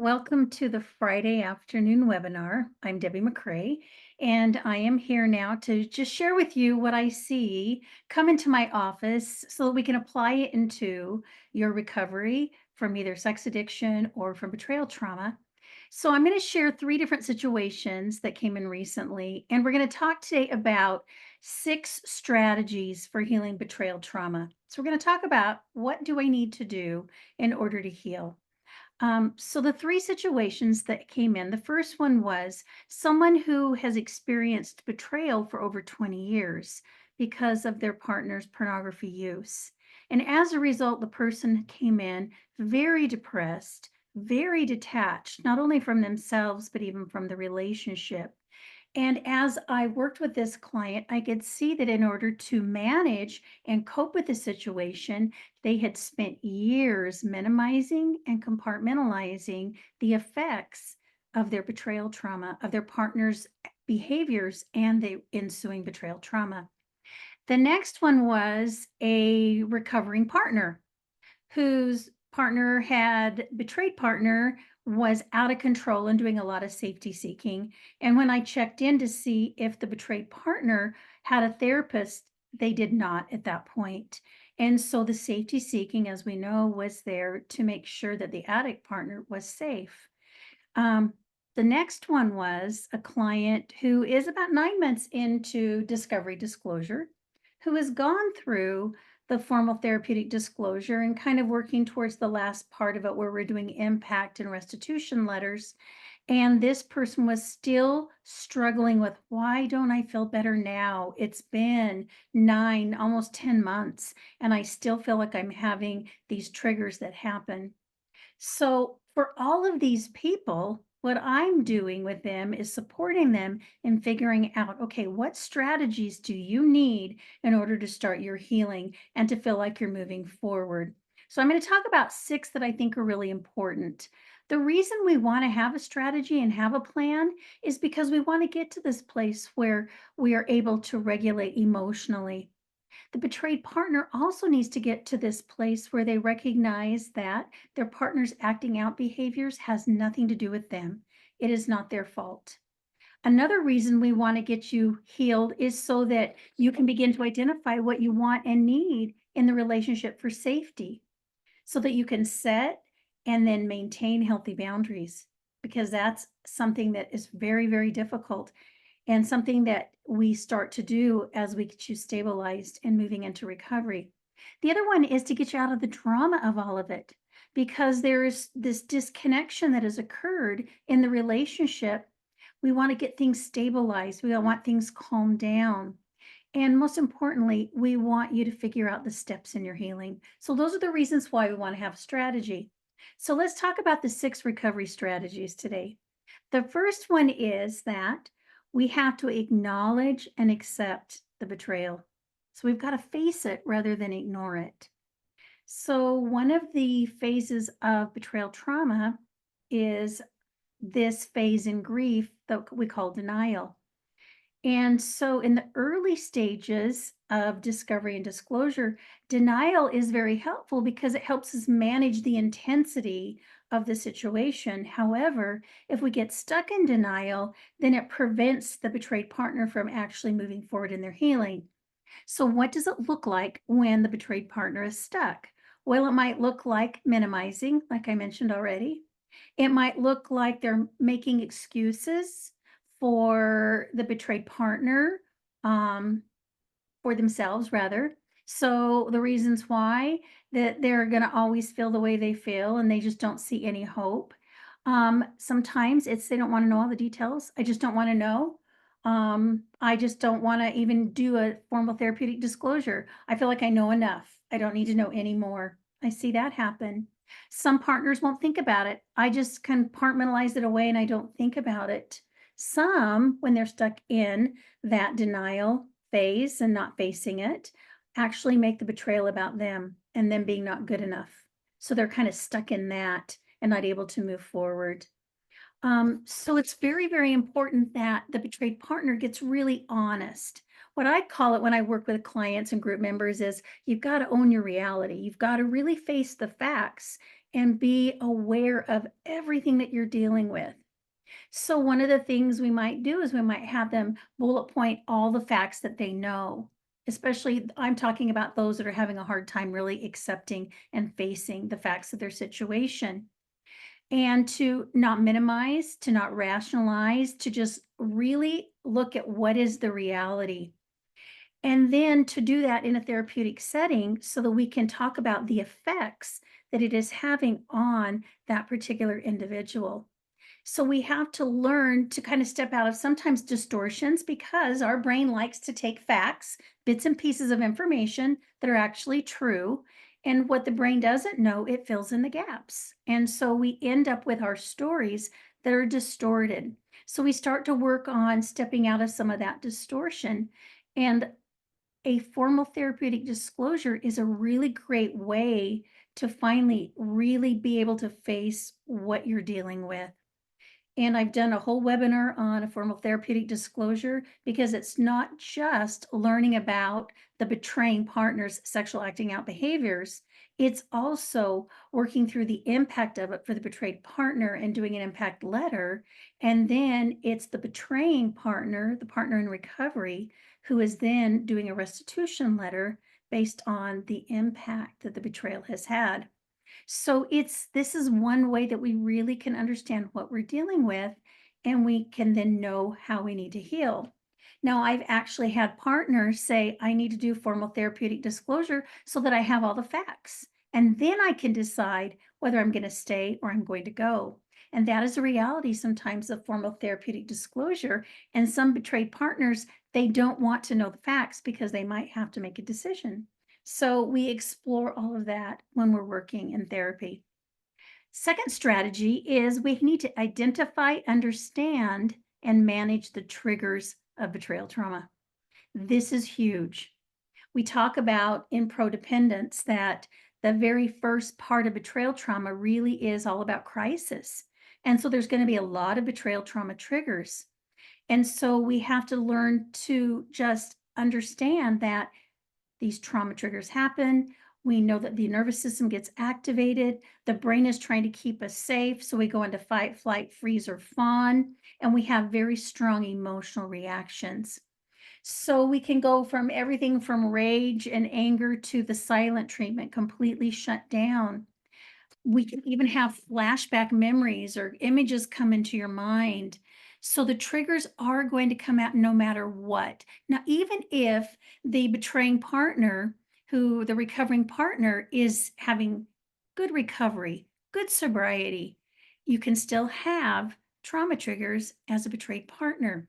Welcome to the Friday afternoon webinar. I'm Debbie McRae, and I am here now to just share with you what I see come into my office so that we can apply it into your recovery from either sex addiction or from betrayal trauma. So, I'm going to share three different situations that came in recently, and we're going to talk today about 6 strategies for healing betrayal trauma. So, we're going to talk about what do I need to do in order to heal. So the three situations that came in, the first one was someone who has experienced betrayal for over 20 years because of their partner's pornography use. And as a result, the person came in very depressed, very detached, not only from themselves, but even from the relationship. And as I worked with this client, I could see that in order to manage and cope with the situation, they had spent years minimizing and compartmentalizing the effects of their betrayal trauma, of their partner's behaviors, and the ensuing betrayal trauma. The next one was a recovering partner whose partner had betrayed partner was out of control and doing a lot of safety seeking. And when I checked in to see if the betrayed partner had a therapist, they did not at that point. And so the safety seeking, as we know, was there to make sure that the addict partner was safe. Um, the next one was a client who is about 9 months into discovery disclosure, who has gone through the formal therapeutic disclosure and kind of working towards the last part of it where we're doing impact and restitution letters. And this person was still struggling with, why don't I feel better now? It's been 9, almost 10 months, and I still feel like I'm having these triggers that happen. So, for all of these people, what I'm doing with them is supporting them in figuring out, okay, what strategies do you need in order to start your healing and to feel like you're moving forward? So, I'm going to talk about 6 that I think are really important. The reason we want to have a strategy and have a plan is because we want to get to this place where we are able to regulate emotionally. The betrayed partner also needs to get to this place where they recognize that their partner's acting out behaviors has nothing to do with them. It is not their fault. Another reason we want to get you healed is so that you can begin to identify what you want and need in the relationship for safety, so that you can set and then maintain healthy boundaries, because that's something that is very, very difficult and something that we start to do as we get you stabilized and moving into recovery. The other one is to get you out of the drama of all of it, because there is this disconnection that has occurred in the relationship. We want to get things stabilized, we want things calmed down. And most importantly, we want you to figure out the steps in your healing. So, those are the reasons why we want to have a strategy. So, let's talk about the 6 recovery strategies today. The first one is that we have to acknowledge and accept the betrayal. So we've got to face it rather than ignore it. So, one of the phases of betrayal trauma is this phase in grief that we call denial. And so, in the early stages of discovery and disclosure, denial is very helpful because it helps us manage the intensity of the situation. However, if we get stuck in denial, then it prevents the betrayed partner from actually moving forward in their healing. So, what does it look like when the betrayed partner is stuck? Well, it might look like minimizing, like I mentioned already. It might look like they're making excuses for the betrayed partner, um, for themselves rather. So the reasons why that they're going to always feel the way they feel and they just don't see any hope. Sometimes it's they don't want to know all the details. I just don't want to know. I just don't want to even do a formal therapeutic disclosure. I feel like I know enough. I don't need to know any more. I see that happen. Some partners won't think about it. I just compartmentalize it away and I don't think about it. Some, when they're stuck in that denial phase and not facing it, actually make the betrayal about them and them being not good enough. So they're kind of stuck in that and not able to move forward. So it's very, very important that the betrayed partner gets really honest. What I call it when I work with clients and group members is you've got to own your reality. You've got to really face the facts and be aware of everything that you're dealing with. So, one of the things we might do is we might have them bullet point all the facts that they know. Especially, I'm talking about those that are having a hard time really accepting and facing the facts of their situation. And to not minimize, to not rationalize, to just really look at what is the reality. And then to do that in a therapeutic setting so that we can talk about the effects that it is having on that particular individual. So we have to learn to kind of step out of sometimes distortions because our brain likes to take facts, bits and pieces of information that are actually true. And what the brain doesn't know, it fills in the gaps. And so we end up with our stories that are distorted. So we start to work on stepping out of some of that distortion. And a formal therapeutic disclosure is a really great way to finally really be able to face what you're dealing with. And I've done a whole webinar on a formal therapeutic disclosure because it's not just learning about the betraying partner's sexual acting out behaviors. It's also working through the impact of it for the betrayed partner and doing an impact letter. And then it's the betraying partner, the partner in recovery, who is then doing a restitution letter based on the impact that the betrayal has had. So this is one way that we really can understand what we're dealing with, and we can then know how we need to heal. Now, I've actually had partners say, I need to do formal therapeutic disclosure so that I have all the facts. And then I can decide whether I'm going to stay or I'm going to go. And that is a reality sometimes of formal therapeutic disclosure. And some betrayed partners, they don't want to know the facts because they might have to make a decision. So we explore all of that when we're working in therapy. Second strategy is we need to identify, understand, and manage the triggers of betrayal trauma. This is huge. We talk about in prodependence that the very first part of betrayal trauma really is all about crisis. And so there's going to be a lot of betrayal trauma triggers. And so we have to learn to just understand that these trauma triggers happen. We know that the nervous system gets activated. The brain is trying to keep us safe. So we go into fight, flight, freeze, or fawn, and we have very strong emotional reactions. So we can go from everything from rage and anger to the silent treatment, completely shut down. We can even have flashback memories or images come into your mind. So the triggers are going to come out no matter what. Now, even if the betraying partner, who the recovering partner is having good recovery, good sobriety, you can still have trauma triggers as a betrayed partner.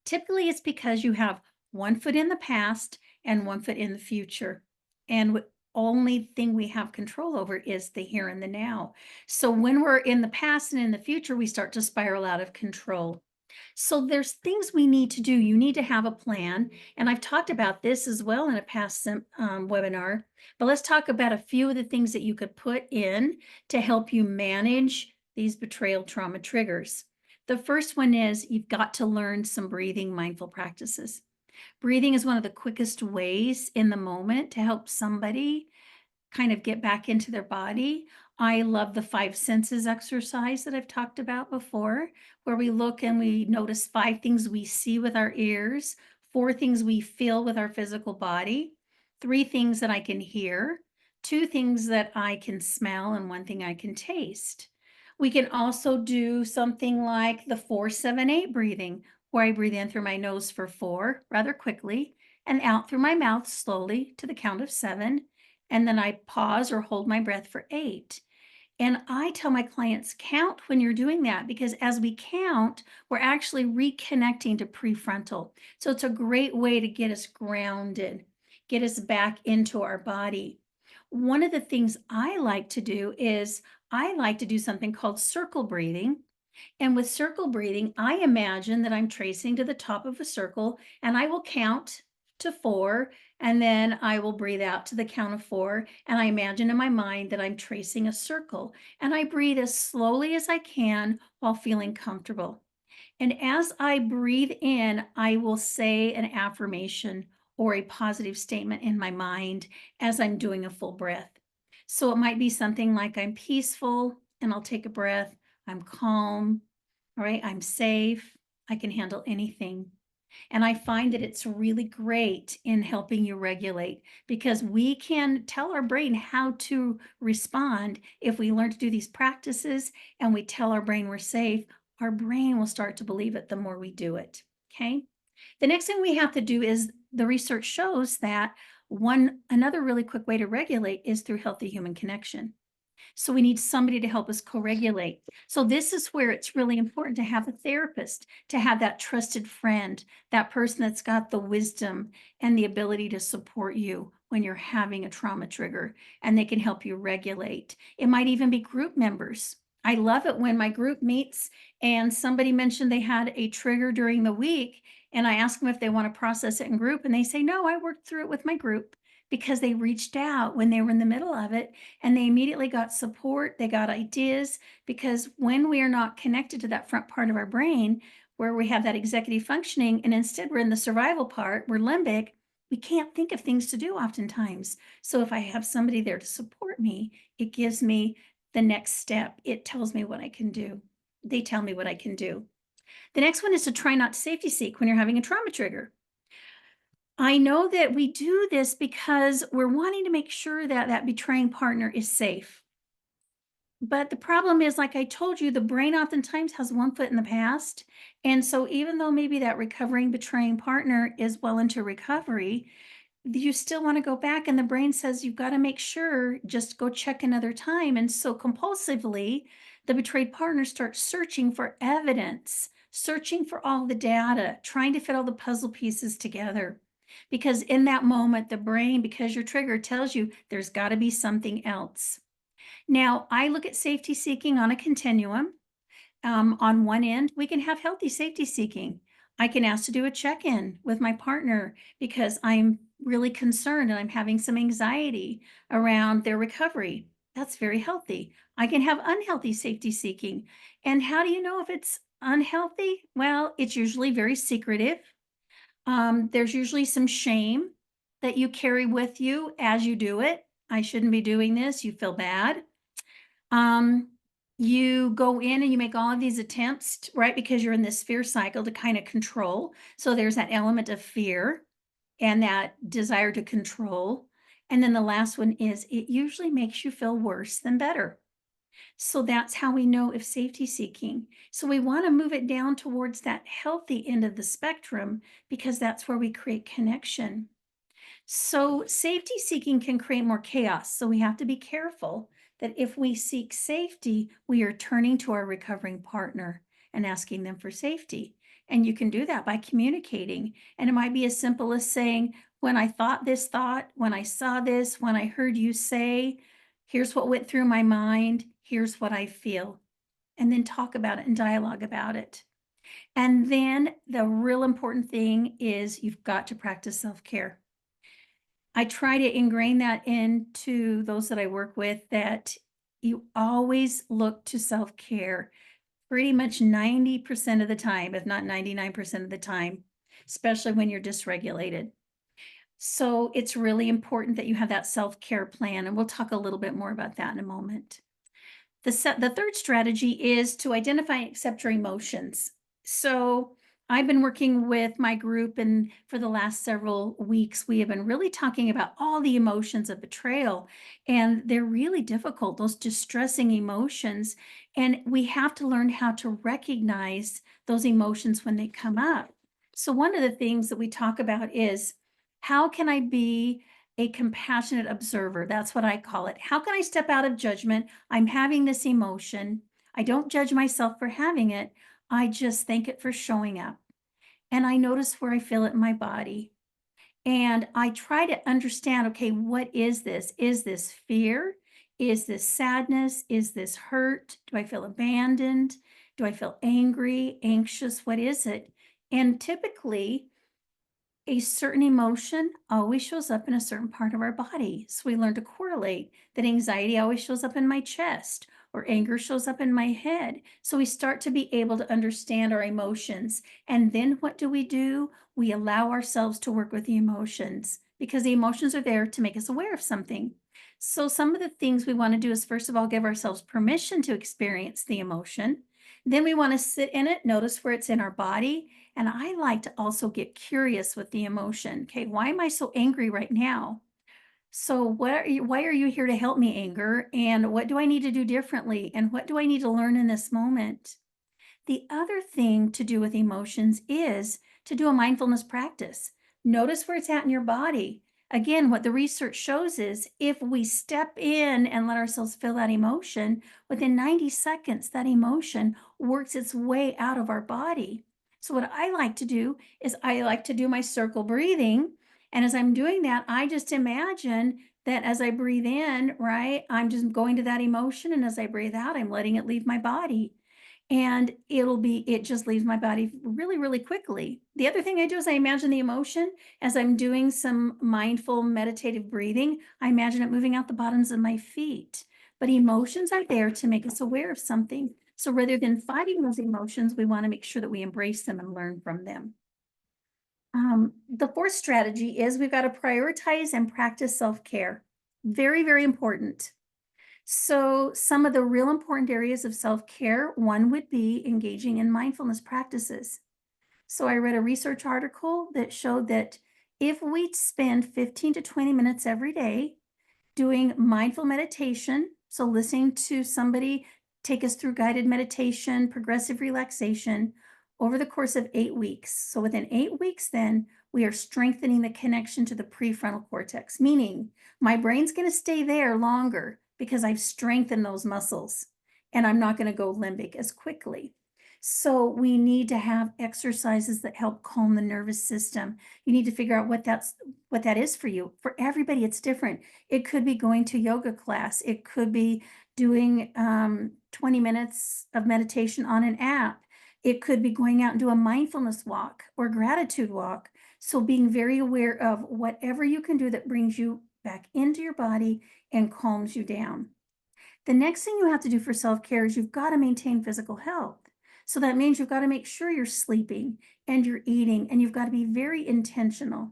Typically, it's because you have one foot in the past and one foot in the future. And only thing we have control over is the here and the now. So when we're in the past and in the future, we start to spiral out of control. So there's things we need to do. You need to have a plan. And I've talked about this as well in a past webinar. But let's talk about a few of the things that you could put in to help you manage these betrayal trauma triggers. The first one is you've got to learn some breathing mindful practices. Breathing is one of the quickest ways in the moment to help somebody kind of get back into their body. I love the five senses exercise that I've talked about before, where we look and we notice five things we see with our ears, four things we feel with our physical body, three things that I can hear, two things that I can smell, and one thing I can taste. We can also do something like the 4-7-8 breathing, where I breathe in through my nose for 4 rather quickly and out through my mouth slowly to the count of 7, and then I pause or hold my breath for 8. And I tell my clients, count when you're doing that because as we count, we're actually reconnecting to prefrontal. So it's a great way to get us grounded, get us back into our body. One of the things I like to do is I like to do something called circle breathing. And with circle breathing, I imagine that I'm tracing to the top of a circle and I will count to 4 and then I will breathe out to the count of 4. And I imagine in my mind that I'm tracing a circle and I breathe as slowly as I can while feeling comfortable. And as I breathe in, I will say an affirmation or a positive statement in my mind as I'm doing a full breath. So it might be something like I'm peaceful and I'll take a breath. I'm calm. All right. I'm safe. I can handle anything. And I find that it's really great in helping you regulate because we can tell our brain how to respond. If we learn to do these practices and we tell our brain we're safe, our brain will start to believe it the more we do it. Okay. The next thing we have to do is the research shows that another really quick way to regulate is through healthy human connection. So we need somebody to help us co-regulate. So this is where it's really important to have a therapist, to have that trusted friend, that person that's got the wisdom and the ability to support you when you're having a trauma trigger, and they can help you regulate. It might even be group members. I love it when my group meets and somebody mentioned they had a trigger during the week, and I ask them if they want to process it in group, and they say, "No, I worked through it with my group," because they reached out when they were in the middle of it and they immediately got support, they got ideas, because when we are not connected to that front part of our brain where we have that executive functioning, and instead we're in the survival part, we're limbic, we can't think of things to do oftentimes. So if I have somebody there to support me, it gives me the next step. It tells me what I can do. They tell me what I can do. The next one is to try not to safety seek when you're having a trauma trigger. I know that we do this because we're wanting to make sure that that betraying partner is safe. But the problem is, like I told you, the brain oftentimes has one foot in the past. And so, even though maybe that recovering betraying partner is well into recovery, you still want to go back. And the brain says, you've got to make sure, just go check another time. And so, compulsively, the betrayed partner starts searching for evidence, searching for all the data, trying to fit all the puzzle pieces together. Because in that moment, the brain, because you're triggered, tells you there's got to be something else. Now, I look at safety seeking on a continuum. On one end, we can have healthy safety seeking. I can ask to do a check in with my partner because I'm really concerned and I'm having some anxiety around their recovery. That's very healthy. I can have unhealthy safety seeking. And how do you know if it's unhealthy? Well, it's usually very secretive. There's usually some shame that you carry with you as you do it. I shouldn't be doing this. You feel bad. um, you go in and you make all of these attempts, right? Because you're in this fear cycle to kind of control. So there's that element of fear and that desire to control. And then the last one is it usually makes you feel worse than better. So that's how we know if safety seeking. So we want to move it down towards that healthy end of the spectrum because that's where we create connection. So, safety seeking can create more chaos. So, we have to be careful that if we seek safety, we are turning to our recovering partner and asking them for safety. And you can do that by communicating. And it might be as simple as saying, when I thought this thought, when I saw this, when I heard you say, here's what went through my mind, here's what I feel. And then talk about it and dialogue about it. And then the real important thing is you've got to practice self care. I try to ingrain that into those that I work with, that you always look to self-care pretty much 90% of the time, if not 99% of the time, especially when you're dysregulated. So it's really important that you have that self-care plan, and we'll talk a little bit more about that in a moment. The third strategy is to identify and accept your emotions. So I've been working with my group, and for the last several weeks, we have been really talking about all the emotions of betrayal. And they're really difficult, those distressing emotions. And we have to learn how to recognize those emotions when they come up. So, one of the things that we talk about is how can I be a compassionate observer? That's what I call it. How can I step out of judgment? I'm having this emotion. I don't judge myself for having it. I just thank it for showing up. And I notice where I feel it in my body. And I try to understand, okay, what is this? Is this fear? Is this sadness? Is this hurt? Do I feel abandoned? Do I feel angry, anxious? What is it? And typically, a certain emotion always shows up in a certain part of our body. So we learn to correlate that anxiety always shows up in my chest or anger shows up in my head. So we start to be able to understand our emotions. And then what do? We allow ourselves to work with the emotions because the emotions are there to make us aware of something. So, some of the things we want to do is first of all, give ourselves permission to experience the emotion. Then we want to sit in it, notice where it's in our body. And I like to also get curious with the emotion. Okay, why am I so angry right now? So, why are you here to help me, anger? And what do I need to do differently? And what do I need to learn in this moment? The other thing to do with emotions is to do a mindfulness practice. Notice where it's at in your body. Again, what the research shows is if we step in and let ourselves feel that emotion, within 90 seconds, that emotion works its way out of our body. So, what I like to do is I like to do my circle breathing. And as I'm doing that, I just imagine that as I breathe in, right, I'm just going to that emotion. And as I breathe out, I'm letting it leave my body, and it just leaves my body really, really quickly. The other thing I do is I imagine the emotion as I'm doing some mindful meditative breathing. I imagine it moving out the bottoms of my feet. But emotions are there to make us aware of something. So rather than fighting those emotions, we want to make sure that we embrace them and learn from them. The fourth strategy is we've got to prioritize and practice self-care. Very, very important. So, some of the real important areas of self care, one would be engaging in mindfulness practices. So, I read a research article that showed that if we spend 15 to 20 minutes every day doing mindful meditation, so listening to somebody take us through guided meditation, progressive relaxation over the course of 8 weeks. So within 8 weeks, then we are strengthening the connection to the prefrontal cortex, meaning my brain's going to stay there longer because I've strengthened those muscles and I'm not going to go limbic as quickly. So we need to have exercises that help calm the nervous system. You need to figure out what that is for you. For everybody, it's different. It could be going to yoga class. It could be doing 20 minutes of meditation on an app. It could be going out and do a mindfulness walk or gratitude walk. So being very aware of whatever you can do that brings you back into your body and calms you down. The next thing you have to do for self care is you've got to maintain physical health. So that means you've got to make sure you're sleeping and you're eating, and you've got to be very intentional.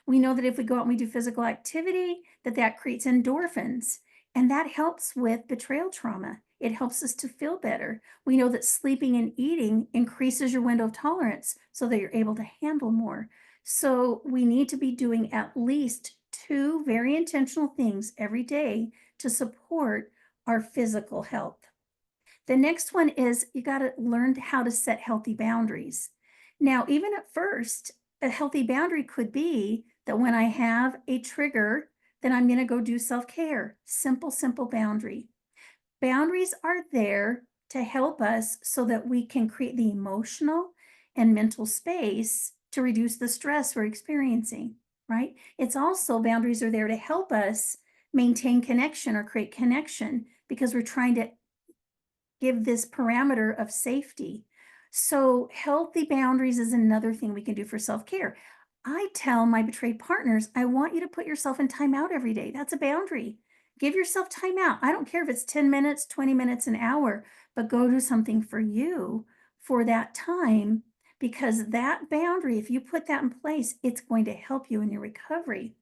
We know that if we go out and we do physical activity, that creates endorphins, and that helps with betrayal trauma. It helps us to feel better. We know that sleeping and eating increases your window of tolerance so that you're able to handle more. So we need to be doing at least two very intentional things every day to support our physical health. The next one is you got to learn how to set healthy boundaries. Now, even at first, a healthy boundary could be that when I have a trigger, then I'm going to go do self care. Simple, simple boundary. Boundaries are there to help us so that we can create the emotional and mental space to reduce the stress we're experiencing, right? It's also boundaries are there to help us maintain connection or create connection because we're trying to give this parameter of safety. So, healthy boundaries is another thing we can do for self care. I tell my betrayed partners, I want you to put yourself in timeout every day. That's a boundary. Give yourself timeout. I don't care if it's 10 minutes, 20 minutes, an hour, but go do something for you for that time because that boundary, if you put that in place, it's going to help you in your recovery.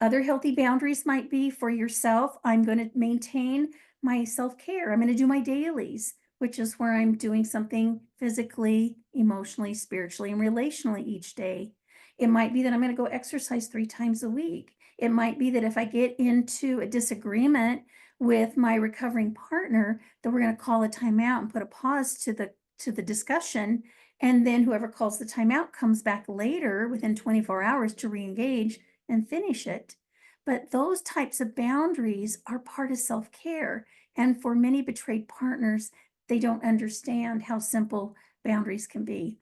Other healthy boundaries might be for yourself. I'm going to maintain my self care. I'm going to do my dailies, which is where I'm doing something physically, emotionally, spiritually, and relationally each day. It might be that I'm going to go exercise 3 times a week. It might be that if I get into a disagreement with my recovering partner, that we're going to call a timeout and put a pause to the discussion. And then whoever calls the timeout comes back later within 24 hours to re-engage and finish it. But those types of boundaries are part of self care. And for many betrayed partners, they don't understand how simple boundaries can be.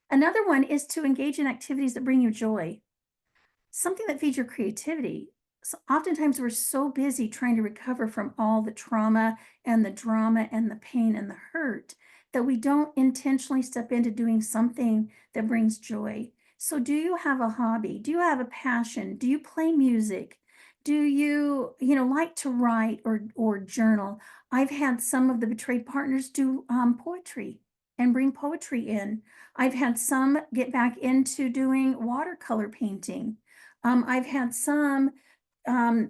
Another one is to engage in activities that bring you joy, something that feeds your creativity. So oftentimes we're so busy trying to recover from all the trauma and the drama and the pain and the hurt that we don't intentionally step into doing something that brings joy. So do you have a hobby? Do you have a passion? Do you play music? Do you like to write or journal? I've had some of the betrayed partners do poetry and bring poetry in. I've had some get back into doing watercolor painting. I've had some um,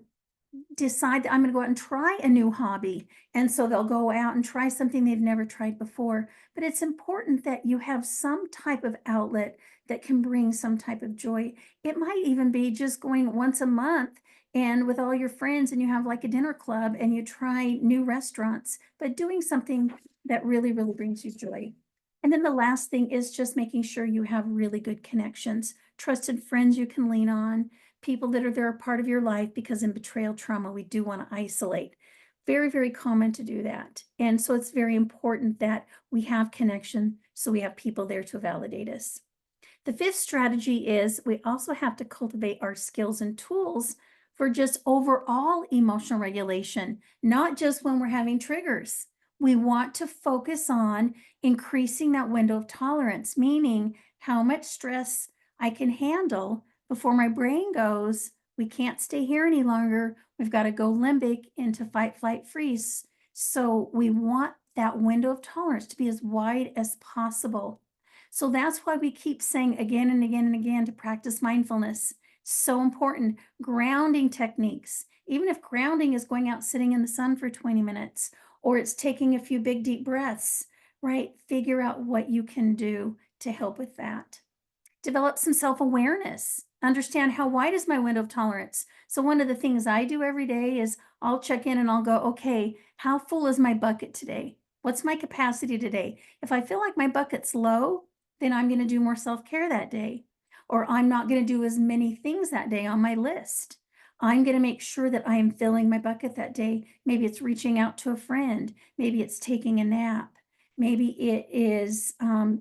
decide that I'm going to go out and try a new hobby. And so they'll go out and try something they've never tried before. But it's important that you have some type of outlet that can bring some type of joy. It might even be just going once a month and with all your friends, and you have like a dinner club and you try new restaurants, but doing something that really, really brings you joy. And then the last thing is just making sure you have really good connections, trusted friends you can lean on, people that are there a part of your life, because in betrayal trauma, we do want to isolate. Very, very common to do that. And so it's very important that we have connection, so we have people there to validate us. The fifth strategy is we also have to cultivate our skills and tools for just overall emotional regulation, not just when we're having triggers. We want to focus on increasing that window of tolerance, meaning how much stress I can handle before my brain goes, we can't stay here any longer. We've got to go limbic into fight, flight, freeze. So we want that window of tolerance to be as wide as possible. So that's why we keep saying again and again and again to practice mindfulness. So important. Grounding techniques. Even if grounding is going out sitting in the sun for 20 minutes or it's taking a few big deep breaths, right? Figure out what you can do to help with that. Develop some self-awareness. Understand how wide is my window of tolerance. So one of the things I do every day is I'll check in and I'll go, okay, how full is my bucket today? What's my capacity today? If I feel like my bucket's low, then I'm going to do more self-care that day. Or I'm not going to do as many things that day on my list. I'm going to make sure that I am filling my bucket that day. Maybe it's reaching out to a friend. Maybe it's taking a nap. Maybe it is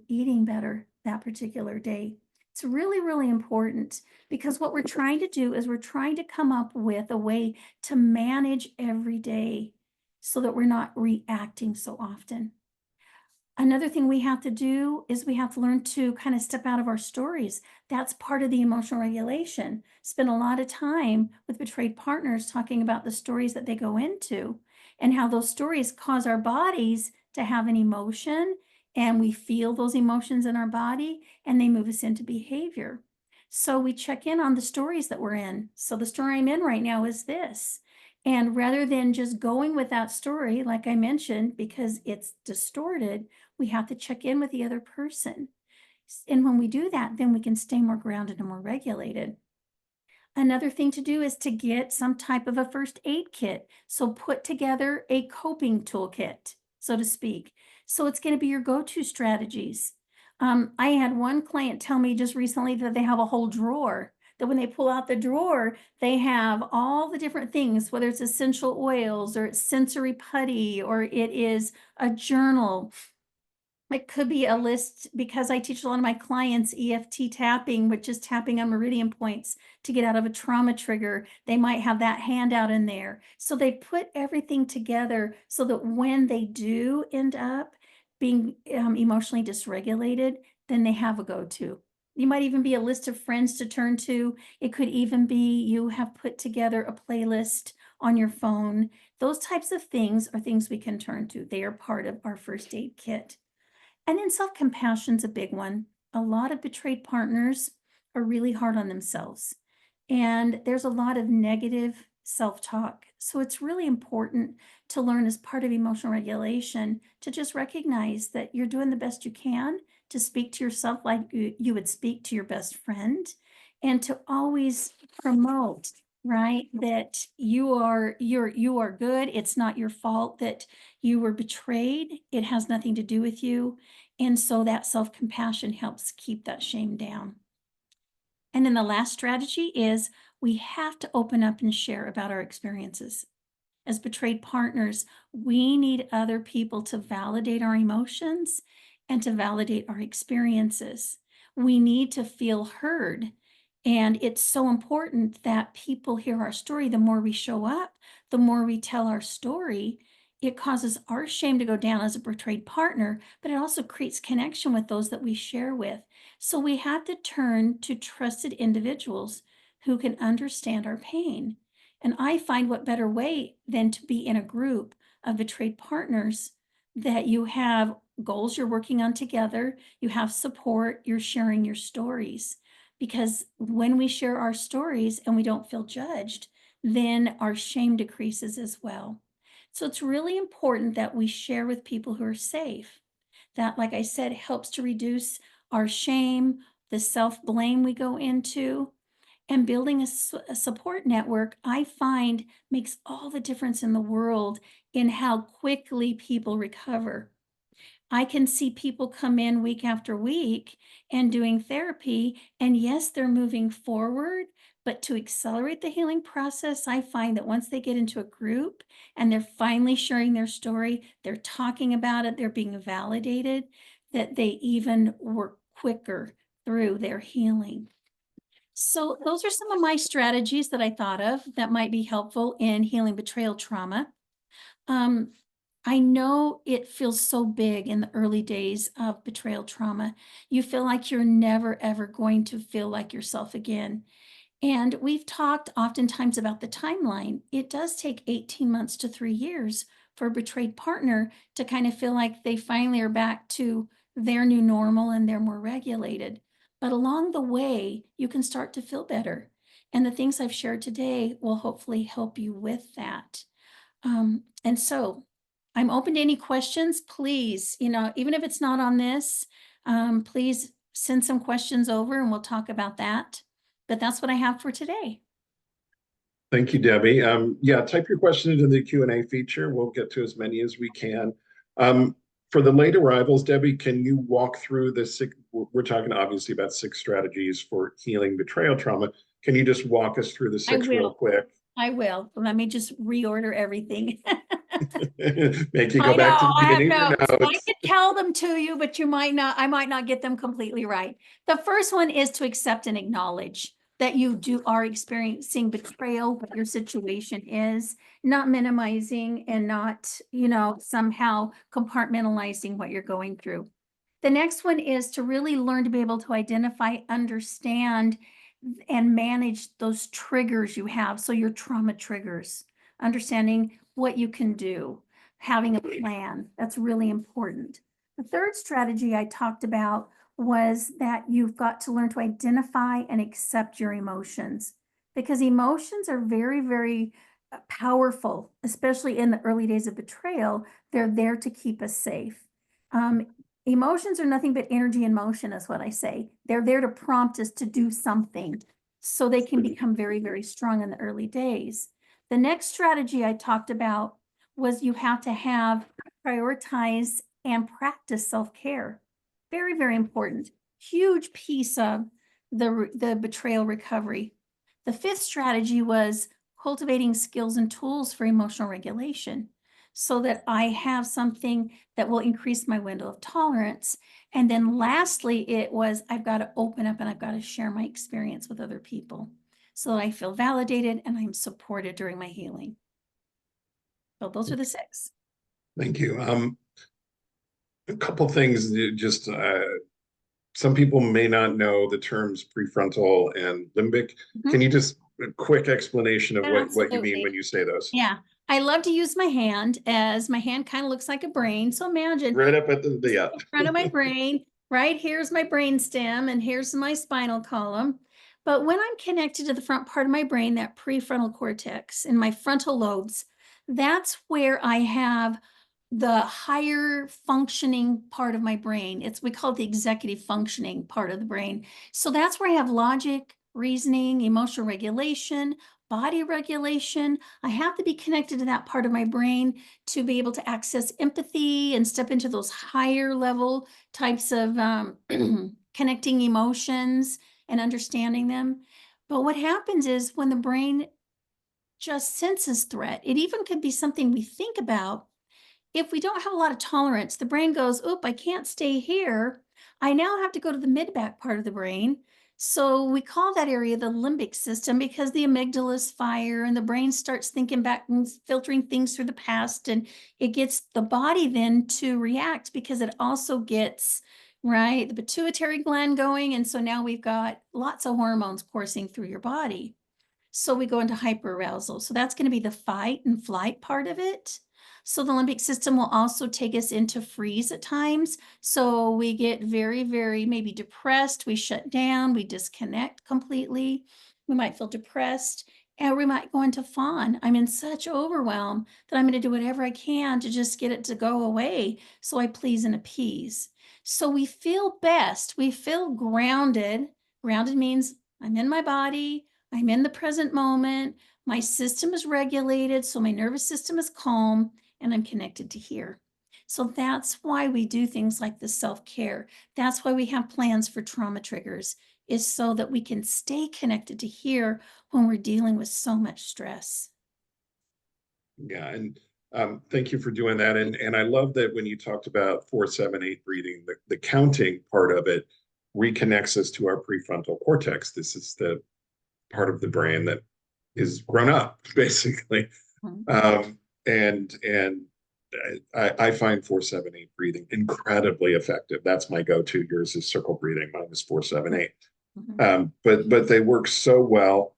eating better that particular day. It's really, really important because what we're trying to do is we're trying to come up with a way to manage every day so that we're not reacting so often. Another thing we have to do is we have to learn to kind of step out of our stories. That's part of the emotional regulation. Spend a lot of time with betrayed partners talking about the stories that they go into and how those stories cause our bodies to have an emotion, and we feel those emotions in our body and they move us into behavior. So we check in on the stories that we're in. So the story I'm in right now is this. And rather than just going with that story, like I mentioned, because it's distorted, we have to check in with the other person. And when we do that, then we can stay more grounded and more regulated. Another thing to do is to get some type of a first aid kit. So put together a coping toolkit, so to speak. So it's going to be your go-to strategies. I had one client tell me just recently that they have a whole drawer, that when they pull out the drawer, they have all the different things, whether it's essential oils or it's sensory putty or it is a journal. It could be a list, because I teach a lot of my clients EFT tapping, which is tapping on meridian points to get out of a trauma trigger. They might have that handout in there. So they put everything together so that when they do end up being emotionally dysregulated, then they have a go-to. You might even be a list of friends to turn to. It could even be you have put together a playlist on your phone. Those types of things are things we can turn to. They are part of our first aid kit. And then self-compassion's a big one. A lot of betrayed partners are really hard on themselves, and there's a lot of negative self-talk. So it's really important to learn, as part of emotional regulation, to just recognize that you're doing the best you can, to speak to yourself like you would speak to your best friend, and to always promote, right, that you are good. It's not your fault that you were betrayed. It has nothing to do with you. And so that self-compassion helps keep that shame down. And then the last strategy is we have to open up and share about our experiences. As betrayed partners, we need other people to validate our emotions and to validate our experiences. We need to feel heard. And it's so important that people hear our story. The more we show up, the more we tell our story, it causes our shame to go down as a betrayed partner, but it also creates connection with those that we share with. So we have to turn to trusted individuals who can understand our pain. And I find what better way than to be in a group of betrayed partners that you have goals you're working on together, you have support, you're sharing your stories. Because when we share our stories and we don't feel judged, then our shame decreases as well. So it's really important that we share with people who are safe. That, like I said, helps to reduce our shame, the self-blame we go into, and building a support network, I find makes all the difference in the world in how quickly people recover. I can see people come in week after week and doing therapy, and yes, they're moving forward, but to accelerate the healing process, I find that once they get into a group and they're finally sharing their story, they're talking about it, they're being validated, that they even work quicker through their healing. So those are some of my strategies that I thought of that might be helpful in healing betrayal trauma. Um, I know it feels so big in the early days of betrayal trauma. You feel like you're never, ever going to feel like yourself again. And we've talked oftentimes about the timeline. It does take 18 months to 3 years for a betrayed partner to kind of feel like they finally are back to their new normal and they're more regulated. But along the way, you can start to feel better. And the things I've shared today will hopefully help you with that. And so I'm open to any questions, please, even if it's not on this, please send some questions over and we'll talk about that. But that's what I have for today. Thank you, Debbie. Yeah, type your question into the Q&A feature. We'll get to as many as we can. For the late arrivals, Debbie, can you walk through the six? We're talking obviously about 6 strategies for healing betrayal trauma. Can you just walk us through the I 6 real will. quick? I will. Let me just reorder everything. Make you go I back to know, the I have beginning of your notes. I notes. could tell them to you, but I might not get them completely right. The first one is to accept and acknowledge that you are experiencing betrayal, what your situation is, not minimizing and not, somehow compartmentalizing what you're going through. The next one is to really learn to be able to identify, understand, and manage those triggers you have. So your trauma triggers, understanding what you can do, having a plan. That's really important. The third strategy I talked about was that you've got to learn to identify and accept your emotions, because emotions are very, very powerful, especially in the early days of betrayal. They're there to keep us safe. Um, Emotions are nothing but energy and motion, is what I say. They're there to prompt us to do something so they can become very, very strong in the early days. The next strategy I talked about was you have to prioritize and practice self-care. Very, very important. Huge piece of the betrayal recovery. The fifth strategy was cultivating skills and tools for emotional regulation so that I have something that will increase my window of tolerance. And then lastly, it was I've got to open up and I've got to share my experience with other people so that I feel validated and I'm supported during my healing. So those are the 6. Thank you. A couple things, just some people may not know the terms prefrontal and limbic. Can you just a quick explanation of what you mean Absolutely. when you say those? Yeah. I love to use my hand, as my hand kind of looks like a brain. So imagine Right up at in front of my brain, right here's my brain stem and here's my spinal column. But when I'm connected to the front part of my brain, that prefrontal cortex and my frontal lobes, that's where I have the higher functioning part of my brain. We call it the executive functioning part of the brain. So that's where I have logic, reasoning, emotional regulation, body regulation. I have to be connected to that part of my brain to be able to access empathy and step into those higher level types of connecting emotions and understanding them. But what happens is when the brain just senses threat, it even could be something we think about. If we don't have a lot of tolerance, the brain goes, oop, I can't stay here. I now have to go to the mid-back part of the brain. So we call that area the limbic system because the amygdala is fire and the brain starts thinking back and filtering things through the past. And it gets the body then to react because it also gets, right, the pituitary gland going. And so now we've got lots of hormones coursing through your body. So we go into hyperarousal. So that's going to be the fight and flight part of it. So the limbic system will also take us into freeze at times. So we get very, very maybe depressed. We shut down. We disconnect completely. We might feel depressed. And we might go into fawn. I'm in such overwhelm that I'm going to do whatever I can to just get it to go away. So I please and appease. So we feel best. We feel grounded. Grounded means I'm in my body, I'm in the present moment, my system is regulated, so my nervous system is calm, and I'm connected to here. So that's why we do things like the self-care. That's why we have plans for trauma triggers, is so that we can stay connected to here when we're dealing with so much stress. Yeah, and thank you for doing that. And I love that when you talked about 4-7-8 breathing, the counting part of it reconnects us to our prefrontal cortex. This is the part of the brain that is grown up, basically. Mhm. And I find 4-7-8 breathing incredibly effective. That's my go-to. Yours is circle breathing. Mine is 4-7-8. Mhm. But they work so well.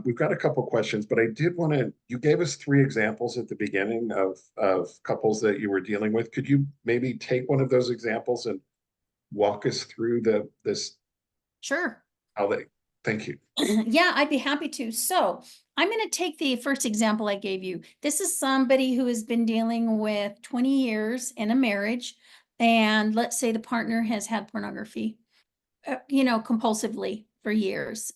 We've got a couple questions, but I did want to. You gave us 3 examples at the beginning of couples that you were dealing with. Could you maybe take one of those examples and walk us through this Sure. how they? Thank you. Yeah, I'd be happy to. So I'm going to take the first example I gave you. This is somebody who has been dealing with 20 years in a marriage. And let's say the partner has had pornography, compulsively for years.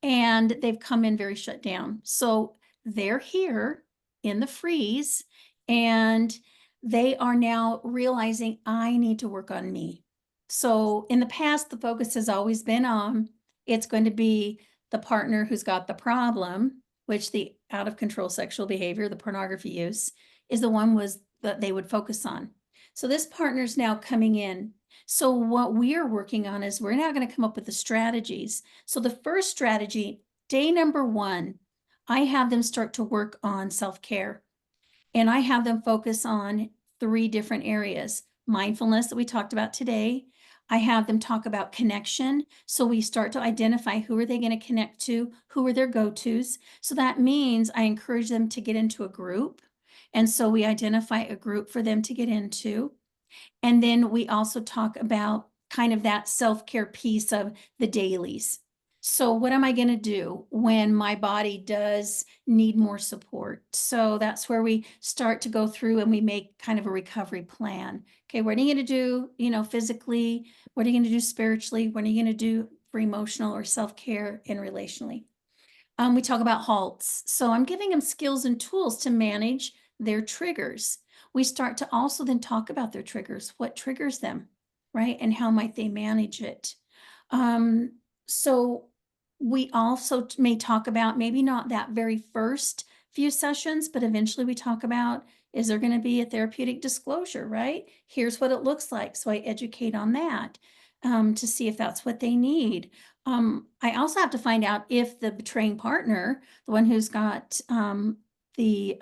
And they've come in very shut down. So they're here in the freeze and they are now realizing I need to work on me. So in the past, the focus has always been on it's going to be the partner who's got the problem, which the out of control sexual behavior, the pornography use, is the one was that they would focus on. So this partner's now coming in. So what we are working on is we're now going to come up with the strategies. So the first strategy, day number 1, I have them start to work on self-care. And I have them focus on 3 different areas. Mindfulness that we talked about today. I have them talk about connection. So we start to identify who are they going to connect to, who are their go-tos. So that means I encourage them to get into a group. And so we identify a group for them to get into. And then we also talk about kind of that self-care piece of the dailies. So what am I going to do when my body does need more support? So that's where we start to go through and we make kind of a recovery plan. Okay, what are you going to do, physically? What are you going to do spiritually? What are you going to do for emotional or self-care and relationally? We talk about halts. So I'm giving them skills and tools to manage their triggers. We start to also then talk about their triggers, what triggers them, right? And how might they manage it? Um, so we also may talk about maybe not that very first few sessions, but eventually we talk about is there going to be a therapeutic disclosure, right? Here's what it looks like. So I educate on that to see if that's what they need. I also have to find out if the betraying partner, the one who's got the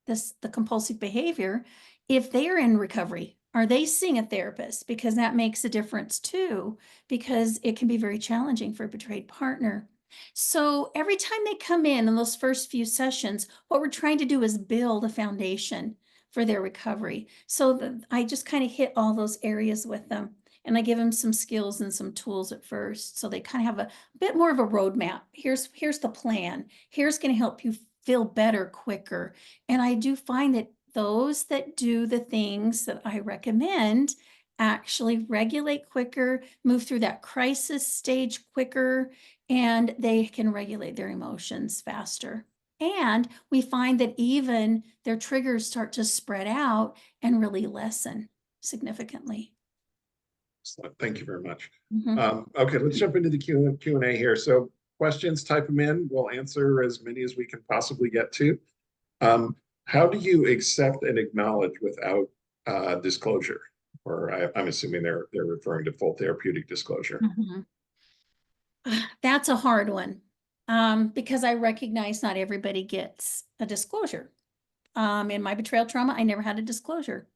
the compulsive behavior, if they're in recovery, are they seeing a therapist? Because that makes a difference too, because it can be very challenging for a betrayed partner. So every time they come in those first few sessions, what we're trying to do is build a foundation for their recovery. So that I just kind of hit all those areas with them. And I give them some skills and some tools at first. So they kind of have a bit more of a roadmap. Here's the plan. Here's going to help you feel better quicker. And I do find that those that do the things that I recommend actually regulate quicker, move through that crisis stage quicker, and they can regulate their emotions faster. And we find that even their triggers start to spread out and really lessen significantly. Excellent. Thank you very much. Mhm. Okay, let's jump into the Q&A here. So questions, type them in. We'll answer as many as we can possibly get to. How do you accept and acknowledge without disclosure? Or I'm assuming they're referring to full therapeutic disclosure. Mhm. That's a hard one because I recognize not everybody gets a disclosure. In my betrayal trauma, I never had a disclosure.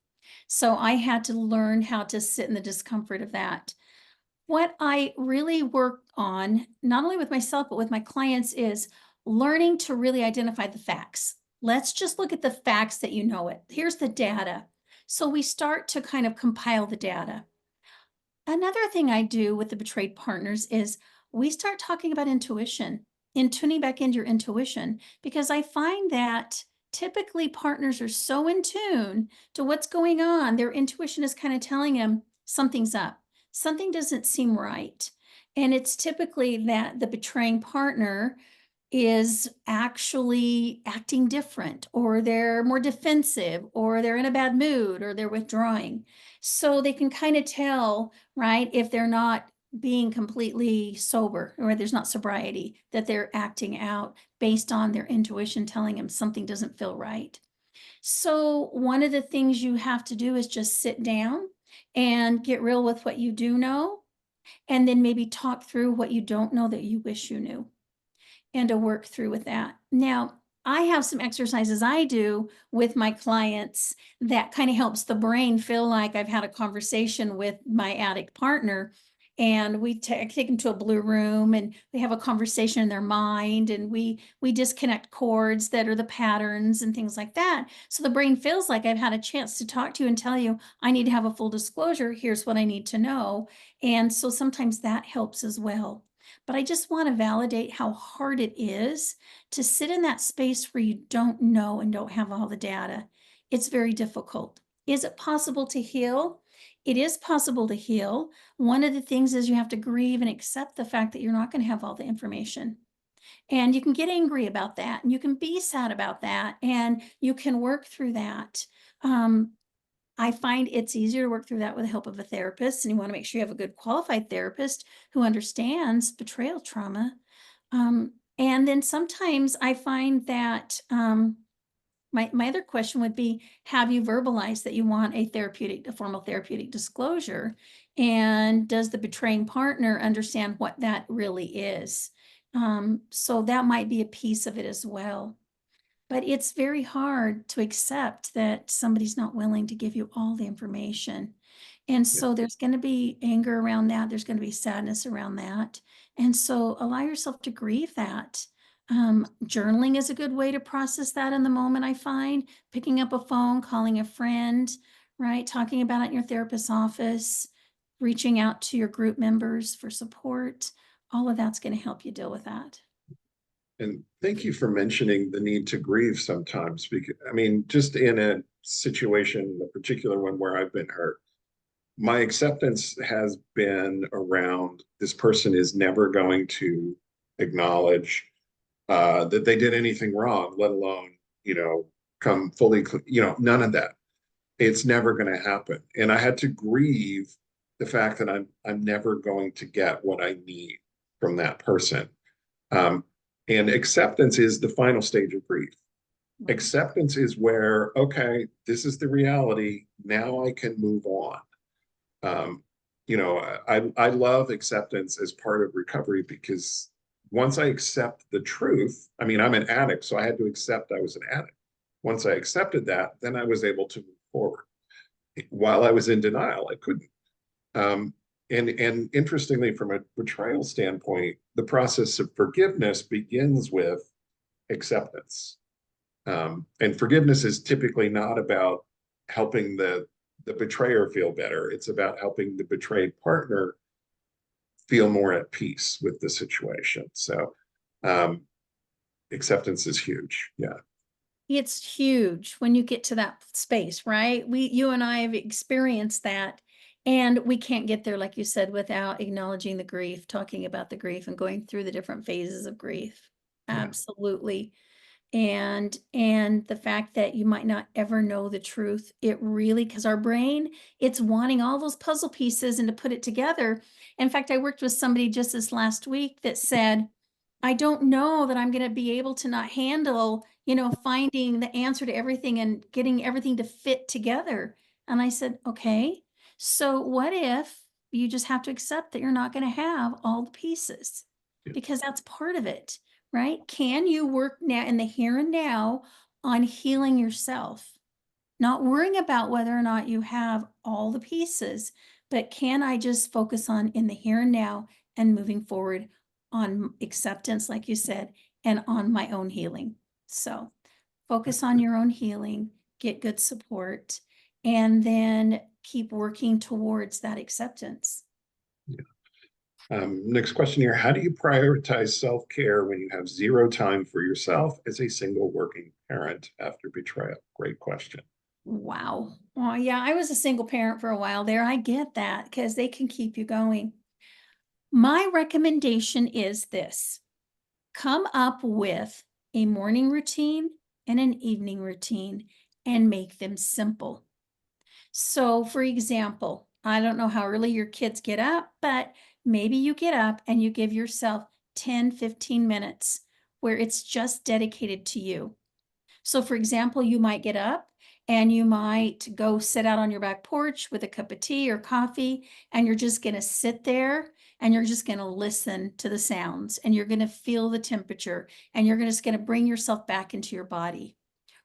So I had to learn how to sit in the discomfort of that. What I really work on, not only with myself, but with my clients, is learning to really identify the facts. Let's just look at the facts that you know it. Here's the data. So we start to kind of compile the data. Another thing I do with the betrayed partners is we start talking about intuition. in tuning back into your intuition, because I find that typically partners are so in tune to what's going on. Their intuition is kind of telling them something's up, something doesn't seem right. And it's typically that the betraying partner is actually acting different, or they're more defensive, or they're in a bad mood, or they're withdrawing. So they can kind of tell, right, if they're not being completely sober, or there's not sobriety, that they're acting out based on their intuition telling them something doesn't feel right. So one of the things you have to do is just sit down and get real with what you do know, and then maybe talk through what you don't know that you wish you knew, and to work through with that. Now, I have some exercises I do with my clients that kind of helps the brain feel like I've had a conversation with my addict partner. And we take them to a blue room, and we have a conversation in their mind, and we disconnect cords that are the patterns and things like that. So the brain feels like I've had a chance to talk to you and tell you, I need to have a full disclosure. Here's what I need to know. And so sometimes that helps as well. But I just want to validate how hard it is to sit in that space where you don't know and don't have all the data. It's very difficult. Is it possible to heal? It is possible to heal. One of the things is you have to grieve and accept the fact that you're not going to have all the information. And you can get angry about that, and you can be sad about that, and you can work through that. I find it's easier to work through that with the help of a therapist, and you want to make sure you have a good qualified therapist who understands betrayal trauma. And then sometimes I find that my other question would be, have you verbalized that you want a formal therapeutic disclosure? And does the betraying partner understand what that really is? So that might be a piece of it as well. But it's very hard to accept that somebody's not willing to give you all the information. And Yeah. so there's going to be anger around that. There's going to be sadness around that. And so allow yourself to grieve that. Journaling is a good way to process that in the moment, I find. Picking up a phone, calling a friend, right? Talking about it in your therapist's office, reaching out to your group members for support. All of that's going to help you deal with that. And thank you for mentioning the need to grieve sometimes, because I mean, just in a situation, a particular one where I've been hurt, my acceptance has been around this person is never going to acknowledge that they did anything wrong, let alone, come fully, none of that. It's never going to happen. And I had to grieve the fact that I'm never going to get what I need from that person. Um, and acceptance is the final stage of grief. Acceptance is where, okay, this is the reality. Now I can move on. Um, I love acceptance as part of recovery, because once I accept the truth, I mean, I'm an addict, so I had to accept I was an addict. Once I accepted that, then I was able to move forward. While I was in denial, I couldn't. Um, and interestingly, from a betrayal standpoint, the process of forgiveness begins with acceptance. And forgiveness is typically not about helping the betrayer feel better. It's about helping the betrayed partner feel more at peace with the situation. So um, acceptance is huge. Yeah. It's huge when you get to that space, right? You and I have experienced that, and we can't get there, like you said, without acknowledging the grief, talking about the grief, and going through the different phases of grief. Yeah. Absolutely. And the fact that you might not ever know the truth, it really, because our brain, it's wanting all those puzzle pieces and to put it together. In fact, I worked with somebody just this last week that said, I don't know that I'm going to be able to not handle, finding the answer to everything and getting everything to fit together. And I said, okay, so what if you just have to accept that you're not going to have all the pieces, Yeah. because that's part of it, right? Can you work now in the here and now on healing yourself? Not worrying about whether or not you have all the pieces, but can I just focus on in the here and now and moving forward on acceptance, like you said, and on my own healing? So focus on your own healing, get good support, and then keep working towards that acceptance. Yeah. Next question here. How do you prioritize self-care when you have zero time for yourself as a single working parent after betrayal? Great question. Wow. Oh, yeah, I was a single parent for a while there. I get that because they can keep you going. My recommendation is this: come up with a morning routine and an evening routine and make them simple. So, for example, I don't know how early your kids get up, but maybe you get up and you give yourself 10, 15 minutes where it's just dedicated to you. So, for example, you might get up and you might go sit out on your back porch with a cup of tea or coffee, and you're just going to sit there and you're just going to listen to the sounds and you're going to feel the temperature and you're just going to bring yourself back into your body,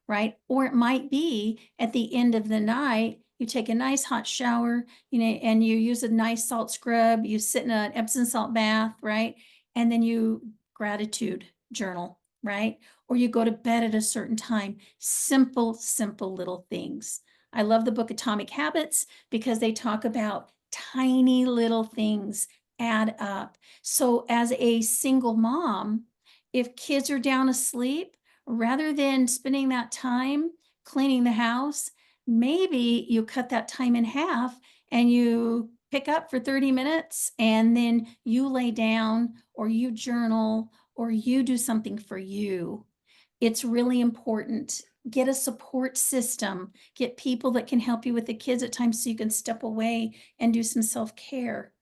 right? Or it might be at the end of the night, you take a nice hot shower, and you use a nice salt scrub, you sit in an Epsom salt bath, right? And then you gratitude journal, right? Or you go to bed at a certain time. Simple, simple little things. I love the book Atomic Habits because they talk about tiny little things add up. So as a single mom, if kids are down asleep, rather than spending that time cleaning the house, maybe you cut that time in half and you pick up for 30 minutes and then you lay down or you journal or you do something for you. It's really important. Get a support system, get people that can help you with the kids at times so you can step away and do some self-care.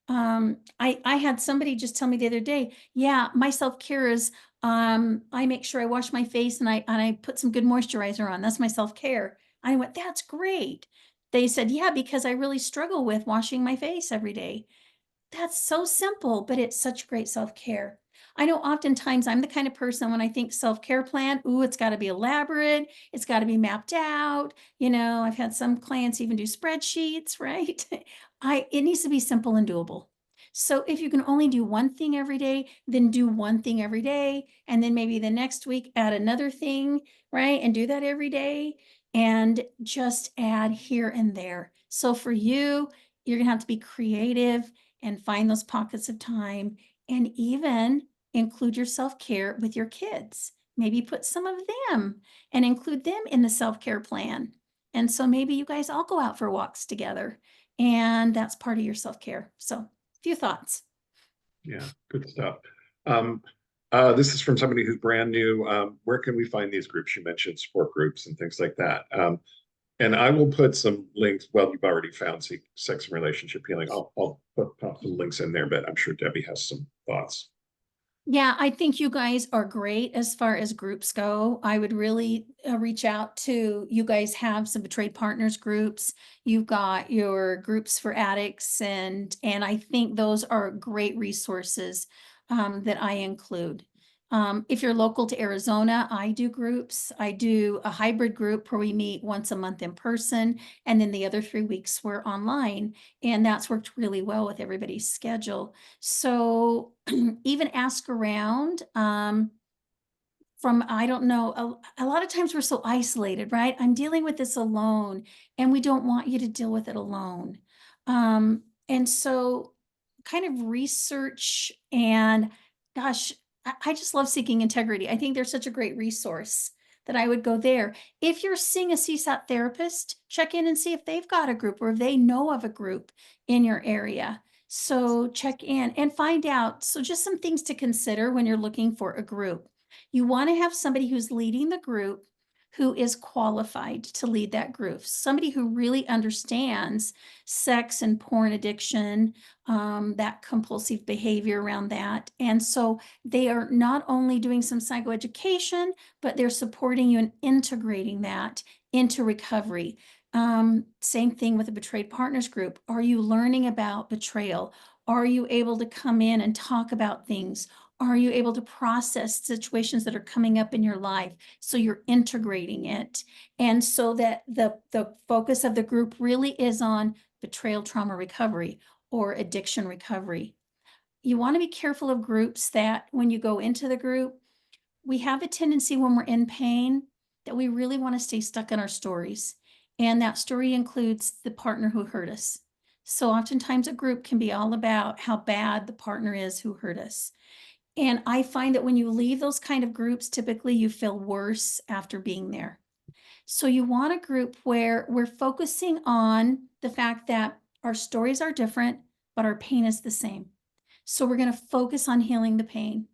I had somebody just tell me the other day, yeah, my self-care is I make sure I wash my face and I put some good moisturizer on. That's my self-care. I went, that's great. They said, yeah, because I really struggle with washing my face every day. That's so simple, but it's such great self-care. I know oftentimes I'm the kind of person when I think self-care plan, ooh, it's got to be elaborate, it's got to be mapped out. I've had some clients even do spreadsheets, right? It needs to be simple and doable. So if you can only do one thing every day, then do one thing every day, and then maybe the next week add another thing, right? And do that every day and just add here and there. So for you, you're going to have to be creative and find those pockets of time and even include your self-care with your kids. Maybe put some of them and include them in the self-care plan. And so maybe you guys all go out for walks together and that's part of your self-care. So, a few thoughts. Yeah, good stuff. Um, this is from somebody who's brand new. Where can we find these groups? You mentioned support groups and things like that. And I will put some links. Well, you've already found sex and relationship healing. I'll pop some links in there, but I'm sure Debbie has some thoughts. Yeah, I think you guys are great as far as groups go. I would really reach out to you guys have some betrayed partners groups. You've got your groups for addicts and I think those are great resources that I include. If you're local to Arizona, I do groups. I do a hybrid group where we meet once a month in person, and then the other 3 weeks we're online, and that's worked really well with everybody's schedule. So even ask around. From I don't know, a lot of times we're so isolated, right? I'm dealing with this alone, and we don't want you to deal with it alone. And so kind of research and gosh, I just love Seeking Integrity. I think they're such a great resource that I would go there. If you're seeing a CSAT therapist, check in and see if they've got a group or if they know of a group in your area. So check in and find out. So just some things to consider when you're looking for a group. You want to have somebody who's leading the group who is qualified to lead that group, somebody who really understands sex and porn addiction, that compulsive behavior around that. And so they are not only doing some psychoeducation, but they're supporting you and integrating that into recovery. Same thing with the Betrayed Partners group. Are you learning about betrayal? Are you able to come in and talk about things? Are you able to process situations that are coming up in your life? So you're integrating it. And so that the focus of the group really is on betrayal trauma recovery or addiction recovery. You want to be careful of groups that when you go into the group, we have a tendency when we're in pain that we really want to stay stuck in our stories. And that story includes the partner who hurt us. So oftentimes a group can be all about how bad the partner is who hurt us. And I find that when you leave those kind of groups, typically you feel worse after being there. So you want a group where we're focusing on the fact that our stories are different, but our pain is the same. So we're going to focus on healing the pain.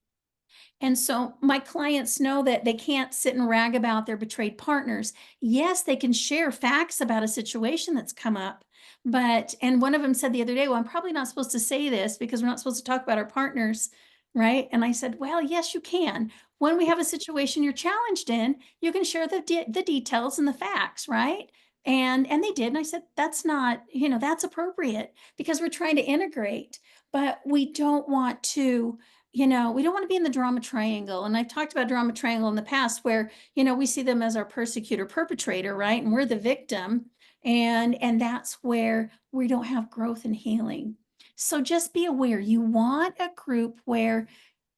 And so my clients know that they can't sit and rag about their betrayed partners. Yes, they can share facts about a situation that's come up. And one of them said the other day, well, I'm probably not supposed to say this because we're not supposed to talk about our partners. Right. And I said, well, yes, you can. When we have a situation you're challenged in, you can share the details and the facts. Right. And they did. And I said, that's not, that's appropriate because we're trying to integrate, but we don't want to we don't want to be in the drama triangle. And I've talked about drama triangle in the past where, we see them as our persecutor perpetrator, right? And we're the victim. And that's where we don't have growth and healing. So just be aware, you want a group where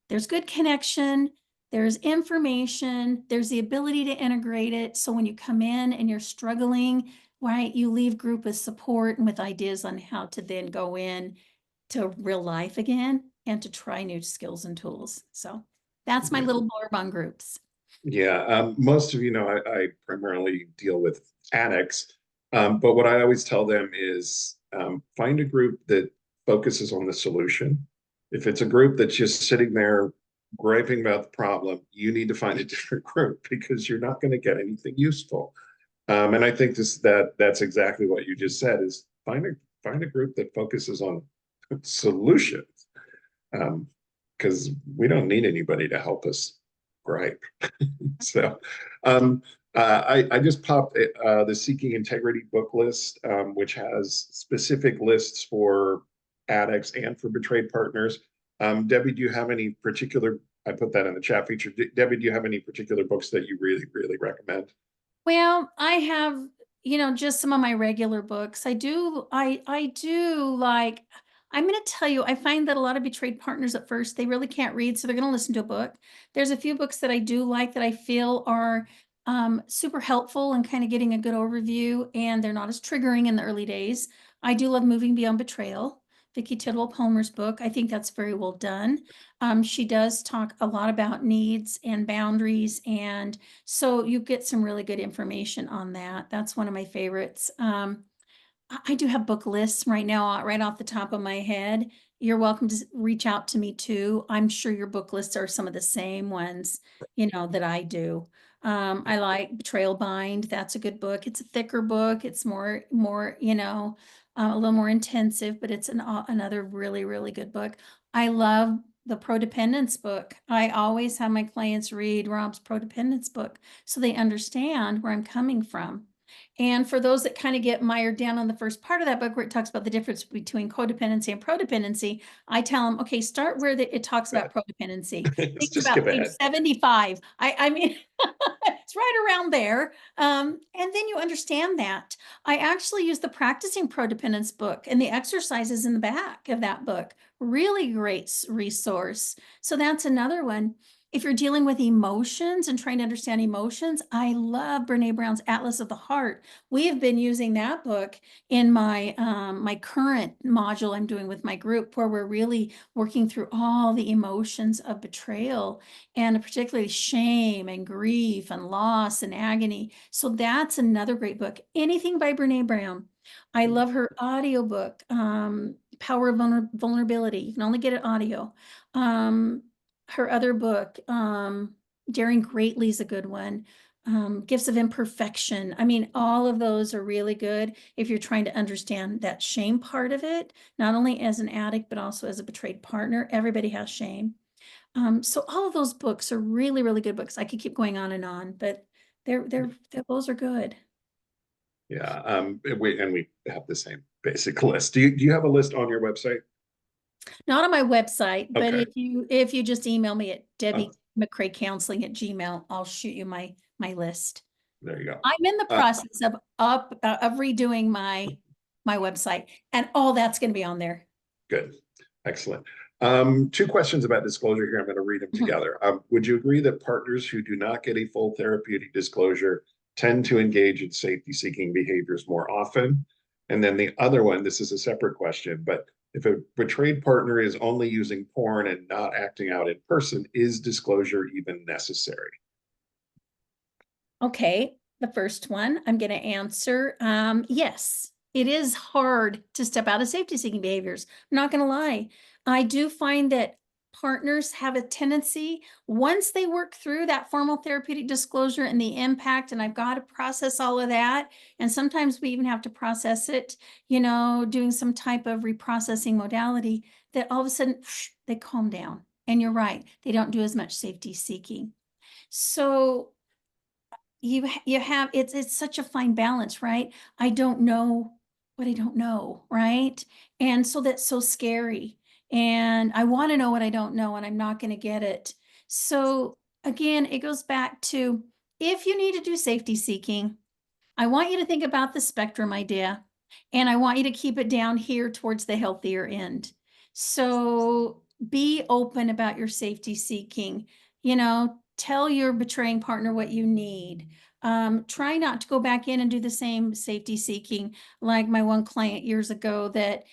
there's good connection, there's information, there's the ability to integrate it. So when you come in and you're struggling, right, you leave group with support and with ideas on how to then go in to real life again and to try new skills and tools. So that's my Yeah. little blurb on groups. Yeah, most of you know I primarily deal with addicts, but what I always tell them is find a group that focuses on the solution. If it's a group that's just sitting there griping about the problem, you need to find a different group because you're not going to get anything useful. And I think that's exactly what you just said is find a group that focuses on solutions, because we don't need anybody to help us gripe. So um, I just popped the Seeking Integrity book list, which has specific lists for addicts and for betrayed partners. Debbie, do you have any particular, I put that in the chat feature. Debbie, do you have any particular books that you really, really recommend? Well, I have, just some of my regular books. I do like, I'm going to tell you, I find that a lot of betrayed partners at first, they really can't read, so they're going to listen to a book. There's a few books that I do like that I feel are super helpful and kind of getting a good overview, and they're not as triggering in the early days. I do love Moving Beyond Betrayal, Vicky Tidwell Palmer's book. I think that's very well done. She does talk a lot about needs and boundaries, and so you get some really good information on that. That's one of my favorites. I do have book lists right now, right off the top of my head. You're welcome to reach out to me too. I'm sure your book lists are some of the same ones, that I do. I like Betrayal Bind. That's a good book. It's a thicker book. It's more, a little more intensive, but it's another really, really good book. I love the Prodependence book. I always have my clients read Rob's Prodependence book so they understand where I'm coming from. And for those that kind of get mired down on the first part of that book where it talks about the difference between codependency and prodependency, I tell them, okay, start where it talks about prodependency. Think Just about skip page ahead. 75. I mean, it's right around there. And then you understand that. I actually use the Practicing Prodependence book and the exercises in the back of that book. Really great resource. So that's another one. If you're dealing with emotions and trying to understand emotions, I love Brene Brown's Atlas of the Heart. We have been using that book in my current module I'm doing with my group, where we're really working through all the emotions of betrayal, and particularly shame and grief and loss and agony. So that's another great book. Anything by Brene Brown. I love her audiobook, Power of Vulnerability. You can only get it audio. Her other book, Daring Greatly, is a good one. Gifts of Imperfection. I mean, all of those are really good if you're trying to understand that shame part of it, not only as an addict, but also as a betrayed partner. Everybody has shame. So all of those books are really, really good books. I could keep going on and on, but those are good. Yeah, we have the same basic list. Do you have a list on your website? Not on my website, but Okay. if you just email me at Oh, Debbie McRae Counseling at Gmail, I'll shoot you my list. there you go. I'm in the Uh, process of redoing my website, and all that's going to be on there. Good. Excellent. Two questions about disclosure here. I'm going to read them Mhm. together. Would you agree that partners who do not get a full therapeutic disclosure tend to engage in safety-seeking behaviors more often? And then the other one, this is a separate question, but if a betrayed partner is only using porn and not acting out in person, is disclosure even necessary? Okay, the first one I'm going to answer. Yes, it is hard to step out of safety seeking behaviors. I'm not going to lie. I do find that partners have a tendency, once they work through that formal therapeutic disclosure and the impact, and I've got to process all of that. And sometimes we even have to process it, doing some type of reprocessing modality, that all of a sudden they calm down. And you're right, they don't do as much safety seeking. So you have, it's such a fine balance, right? I don't know what I don't know, right? And so that's so scary. And I want to know what I don't know, and I'm not going to get it. So again, it goes back to, if you need to do safety seeking, I want you to think about the spectrum idea, and I want you to keep it down here towards the healthier end. So be open about your safety seeking. Tell your betraying partner what you need. Try not to go back in and do the same safety seeking, like my one client years ago that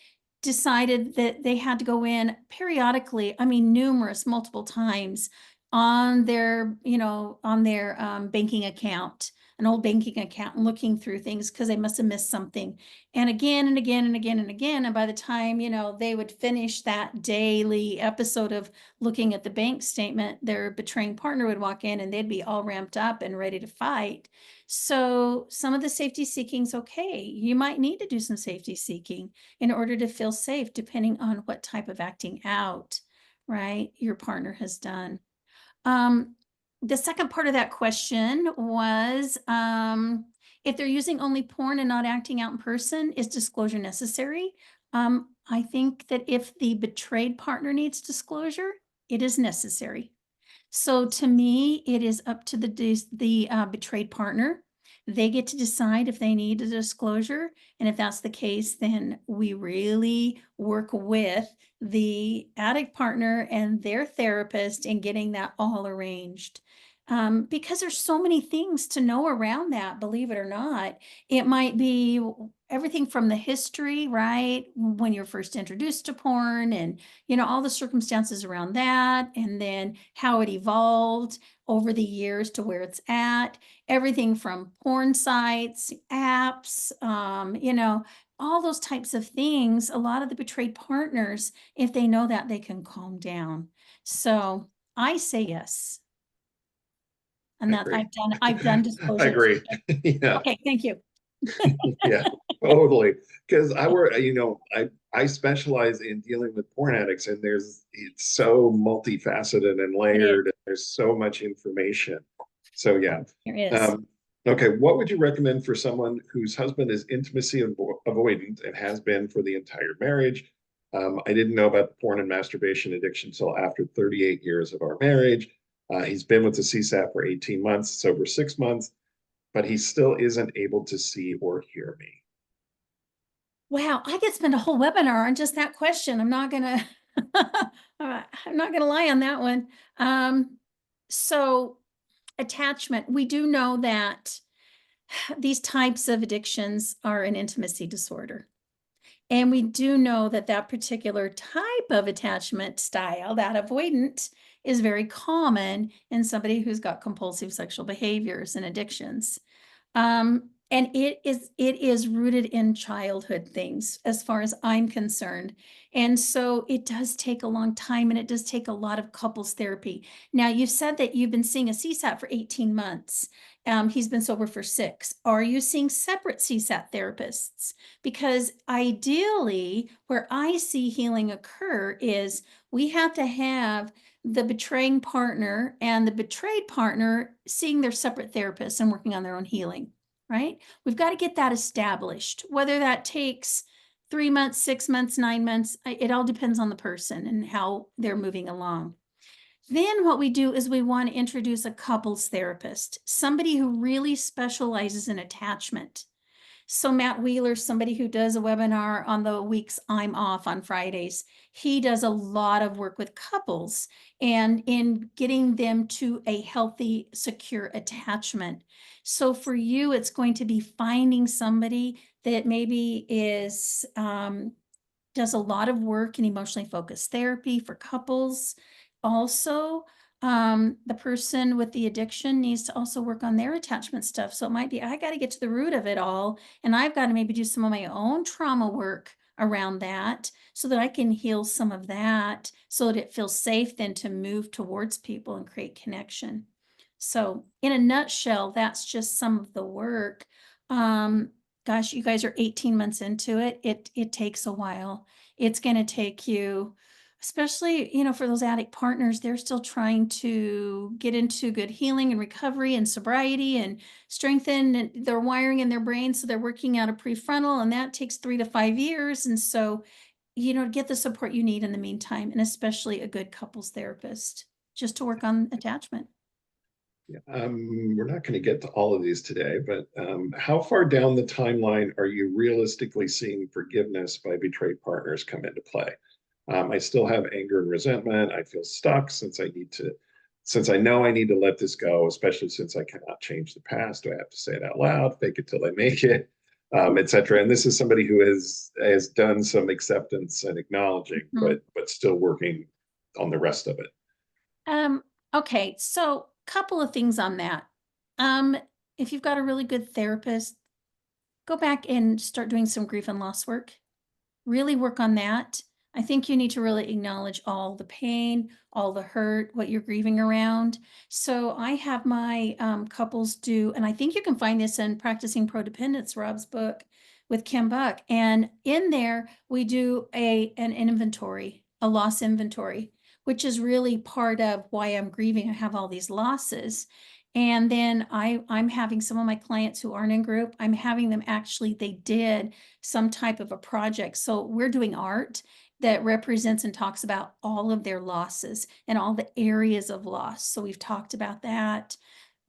decided that they had to go in periodically, I mean, numerous, multiple times on their banking account, an old banking account, and looking through things because they must have missed something. And again and again and again and again. And by the time, they would finish that daily episode of looking at the bank statement, their betraying partner would walk in and they'd be all ramped up and ready to fight. So some of the safety seeking is okay. You might need to do some safety seeking in order to feel safe, depending on what type of acting out, right, your partner has done. Um, the second part of that question was, if they're using only porn and not acting out in person, is disclosure necessary? I think that if the betrayed partner needs disclosure, it is necessary. So to me, it is up to the betrayed partner. They get to decide if they need a disclosure. And if that's the case, then we really work with the addict partner and their therapist in getting that all arranged. Because there's so many things to know around that, believe it or not. It might be everything from the history, right? When you're first introduced to porn, and all the circumstances around that, and then how it evolved over the years to where it's at, everything from porn sites, apps, all those types of things. A lot of the betrayed partners, if they know that, they can calm down. So I say yes. And I that agree. I've done I disclosures. agree. Yeah. Okay, thank you. Yeah, totally. Because I specialize in dealing with porn addicts, and it's so multifaceted and It is. layered, and there's so much information. So yeah. There is. Um, okay, what would you recommend for someone whose husband is intimacy avoidant and has been for the entire marriage? I didn't know about the porn and masturbation addiction until after 38 years of our marriage. He's been with the CSAT for 18 months, sober 6 months, but he still isn't able to see or hear me. Wow, I could spend a whole webinar on just that question. I'm not gonna I'm not gonna lie on that one. So attachment, we do know that these types of addictions are an intimacy disorder. And we do know that that particular type of attachment style, that avoidant, is very common in somebody who's got compulsive sexual behaviors and addictions. And it is rooted in childhood things as far as I'm concerned. And so it does take a long time, and it does take a lot of couples therapy. Now, you've said that you've been seeing a CSAT for 18 months. He's been sober for 6. Are you seeing separate CSAT therapists? Because ideally, where I see healing occur is we have to have the betraying partner and the betrayed partner seeing their separate therapists and working on their own healing, right? We've got to get that established, whether that takes 3 months, 6 months, 9 months. It all depends on the person and how they're moving along. Then what we do is we want to introduce a couples therapist, somebody who really specializes in attachment. So Matt Wheeler, somebody who does a webinar on the weeks I'm off on Fridays, he does a lot of work with couples and in getting them to a healthy, secure attachment. So for you, it's going to be finding somebody that maybe is does a lot of work in emotionally focused therapy for couples. Also, the person with the addiction needs to also work on their attachment stuff. So it might be, I got to get to the root of it all. And I've got to maybe do some of my own trauma work around that so that I can heal some of that so that it feels safe then to move towards people and create connection. So in a nutshell, that's just some of the work. Gosh, you guys are 18 months into it. It takes a while. It's going to take you, especially, for those addict partners, they're still trying to get into good healing and recovery and sobriety and strengthen their wiring in their brain. So they're working out a prefrontal, and that takes 3 to 5 years. And so, get the support you need in the meantime, and especially a good couples therapist just to work on attachment. Yeah, we're not going to get to all of these today, but how far down the timeline are you realistically seeing forgiveness by betrayed partners come into play? I still have anger and resentment. I feel stuck since I know I need to let this go, especially since I cannot change the past. Do I have to say it out loud, fake it till I make it, etc. And this is somebody who has done some acceptance and acknowledging, Mhm. but still working on the rest of it. Um, okay, so couple of things on that. Um, if you've got a really good therapist, go back and start doing some grief and loss work. Really work on that. I think you need to really acknowledge all the pain, all the hurt, what you're grieving around. So I have my couples do, and I think you can find this in Practicing Prodependence, Rob's book with Kim Buck. And in there, we do an inventory, a loss inventory, which is really part of why I'm grieving. I have all these losses. And then I'm having some of my clients who aren't in group, I'm having them actually, they did some type of a project. So we're doing art that represents and talks about all of their losses and all the areas of loss. So we've talked about that.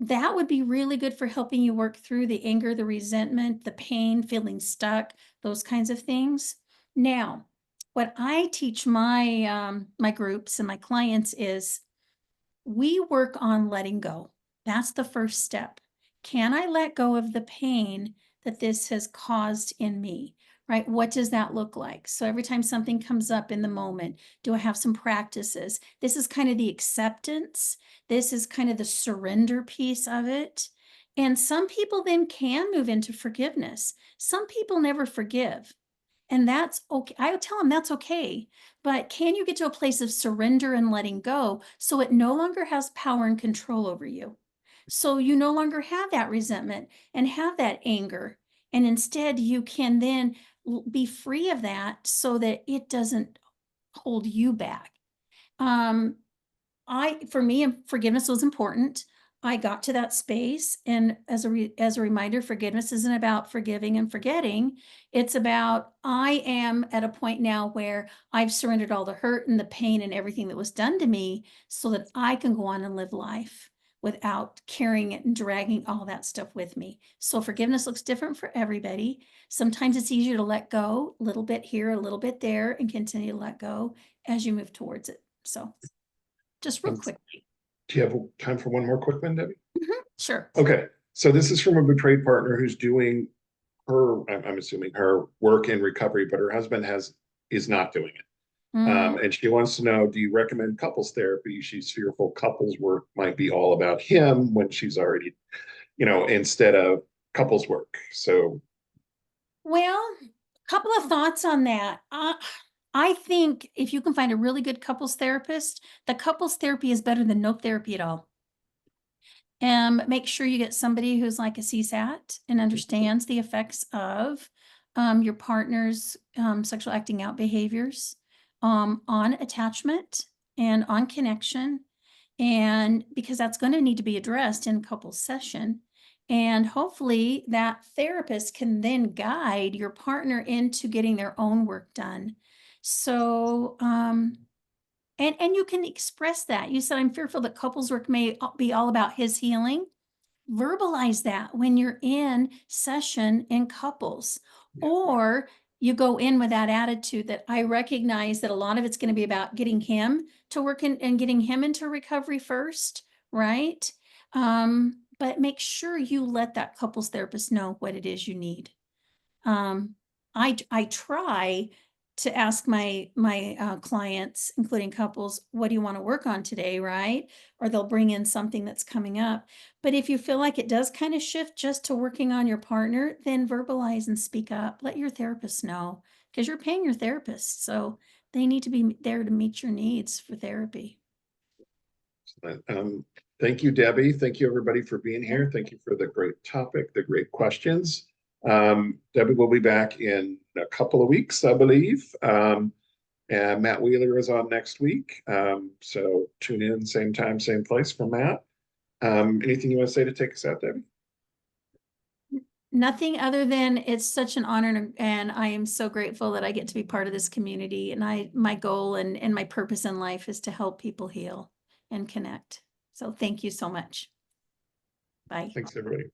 That would be really good for helping you work through the anger, the resentment, the pain, feeling stuck, those kinds of things. Now, what I teach my groups and my clients is we work on letting go. That's the first step. Can I let go of the pain that this has caused in me? Right? What does that look like? So every time something comes up in the moment, do I have some practices? This is kind of the acceptance. This is kind of the surrender piece of it. And some people then can move into forgiveness. Some people never forgive. And that's okay. I would tell them that's okay. But can you get to a place of surrender and letting go so it no longer has power and control over you? So you no longer have that resentment and have that anger. And instead, you can then be free of that so that it doesn't hold you back. Um, for me, forgiveness was important. I got to that space, and as a reminder, forgiveness isn't about forgiving and forgetting. It's about I am at a point now where I've surrendered all the hurt and the pain and everything that was done to me, so that I can go on and live life without carrying it and dragging all that stuff with me. So forgiveness looks different for everybody. Sometimes it's easier to let go, a little bit here, a little bit there, and continue to let go as you move towards it. So just real Um, quickly. do you have time for one more quick one, Debbie? Sure. Okay, so this is from a betrayed partner who's doing I'm assuming her work in recovery, but her husband is not doing it. Mm, And she wants to know, do you recommend couples therapy? She's fearful couples work might be all about him when she's already, instead of couples work. So well, a couple of thoughts on that. I think if you can find a really good couples therapist, the couples therapy is better than no therapy at all. Make sure you get somebody who's like a CSAT and understands the effects of your partner's sexual acting out behaviors on attachment and on connection. And because that's going to need to be addressed in couple session. And hopefully that therapist can then guide your partner into getting their own work done. So, and you can express that. You said, I'm fearful that couples work may be all about his healing. verbalize that when you're in session in couples, Yeah. or you go in with that attitude that I recognize that a lot of it's going to be about getting him to work and getting him into recovery first, right? But make sure you let that couples therapist know what it is you need. Um, I try to ask my clients, including couples, what do you want to work on today, right? Or they'll bring in something that's coming up. But if you feel like it does kind of shift just to working on your partner, then verbalize and speak up. Let your therapist know, because you're paying your therapist, so they need to be there to meet your needs for therapy. Um, Thank you, Debbie. Thank you, everybody, for being Yeah. here. Thank you for the great topic, the great questions. Debbie will be back in a couple of weeks, I believe. And Matt Wheeler is on next week. So tune in, same time, same place for Matt. Anything you want to say to take us out, Debbie? Nothing other than it's such an honor, and I am so grateful that I get to be part of this community. And my goal and my purpose in life is to help people heal and connect. So thank you so much. Bye. Thanks, everybody.